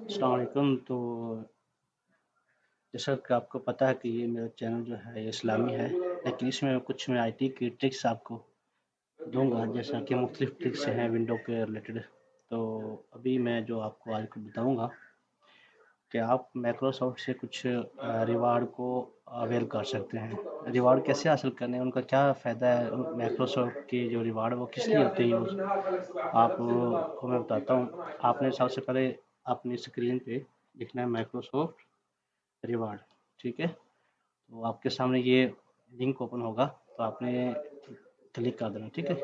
अस्सलाम वालेकुम। तो जैसा कि आपको पता है कि ये मेरा चैनल जो है ये इस्लामी है, लेकिन इसमें कुछ मैं आईटी की ट्रिक्स आपको दूंगा, जैसा कि मुख्तलिफ ट्रिक्स हैं विंडो के रिलेटेड। तो अभी मैं जो आपको आज को बताऊंगा कि आप माइक्रोसॉफ्ट से कुछ रिवार्ड को अवेल कर सकते हैं। रिवार्ड कैसे हासिल करने हैं, उनका क्या फ़ायदा है, माइक्रोसॉफ्ट के जो रिवार्ड वो किस लिए होते हैं यूज़, आपको मैं बताता हूँ। आपने सबसे पहले अपनी स्क्रीन पे लिखना है माइक्रोसॉफ्ट रिवार्ड, ठीक है। तो आपके सामने ये लिंक ओपन होगा, तो आपने क्लिक कर देना, ठीक है।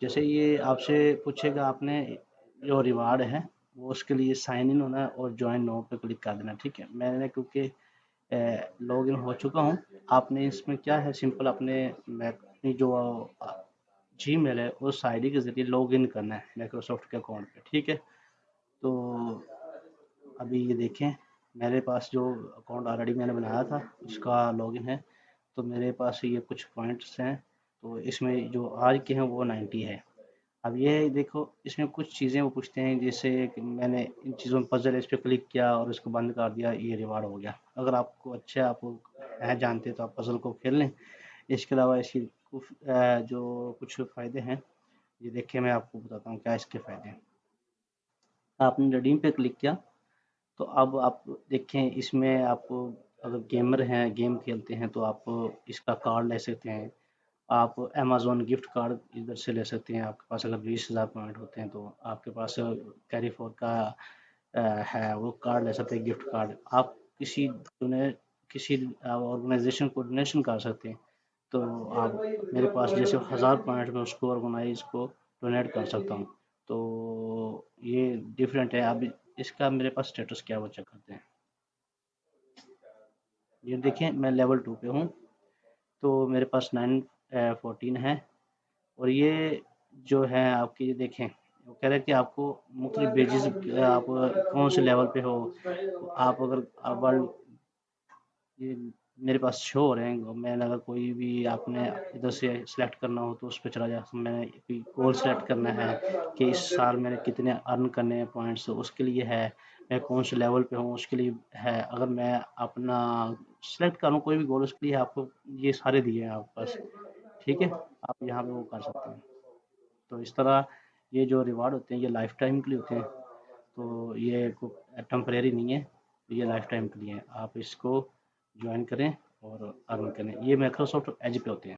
जैसे ये आपसे पूछेगा, आपने जो रिवार्ड है वो उसके लिए साइन इन होना है और ज्वाइन नाउ पे क्लिक कर देना, ठीक है। मैंने क्योंकि लॉग इन हो चुका हूँ। आपने इसमें क्या है, सिंपल अपनी जो जी मेल है उस आईडी के ज़रिए लॉग इन करना है माइक्रोसॉफ्ट के अकाउंट पे, ठीक है। तो अभी ये देखें, मेरे पास जो अकाउंट ऑलरेडी मैंने बनाया था उसका लॉगिन है, तो मेरे पास ये कुछ पॉइंट्स हैं। तो इसमें जो आज के हैं वो 90 है। अब ये देखो, इसमें कुछ चीज़ें वो पूछते हैं, जैसे कि मैंने इन चीज़ों में पजल इस पर क्लिक किया और इसको बंद कर दिया, ये रिवार्ड हो गया। अगर आपको अच्छा आप है जानते तो आप पजल को खेल लें। इसके अलावा इसकी जो कुछ फ़ायदे हैं, ये देखिए मैं आपको बताता हूँ क्या इसके फ़ायदे हैं। आपने रिडीम पे क्लिक किया, तो अब आप देखें, इसमें आप अगर गेमर हैं, गेम खेलते हैं, तो आप इसका कार्ड ले सकते हैं। आप अमेज़न गिफ्ट कार्ड इधर से ले सकते हैं। आपके पास अगर 20,000 पॉइंट होते हैं तो आपके पास कैरी फॉर का है, वो कार्ड ले सकते हैं, गिफ्ट कार्ड। आप किसी ऑर्गेनाइजेशन को डोनेशन कर सकते हैं। तो आप, मेरे पास जैसे 1000 पॉइंट में उसको ऑर्गेनाइज को डोनेट कर सकता हूँ। तो ये डिफरेंट है। अब इसका मेरे पास स्टेटस क्या है वो चेक करते हैं। ये देखें, मैं लेवल 2 पे हूँ, तो मेरे पास 914 है। और ये जो है आपकी, ये देखें, वो कह रहे हैं कि आपको मुख्तलिफ बेजिस, आप कौन से लेवल पे हो। आप अगर वर्ल्ड, ये मेरे पास शो हो रहे हैं। मैंने अगर कोई भी आपने इधर से सिलेक्ट करना हो तो उस पर चला जा। मैंने कोई गोल सेलेक्ट करना है कि इस साल मैंने कितने अर्न करने हैं पॉइंट्स, उसके लिए है। मैं कौन से लेवल पे हूँ उसके लिए है। अगर मैं अपना सेलेक्ट करूँ कोई भी गोल, उसके लिए आपको ये सारे दिए हैं आपके पास, ठीक है। आप यहाँ पे वो कर सकते हैं। तो इस तरह ये जो रिवार्ड होते हैं ये लाइफ टाइम के लिए होते हैं। तो ये टेम्परेरी नहीं है, ये लाइफ टाइम के लिए है। आप इसको ज्वाइन करें और अर्न करें। ये माइक्रोसॉफ्ट एज पे होते हैं।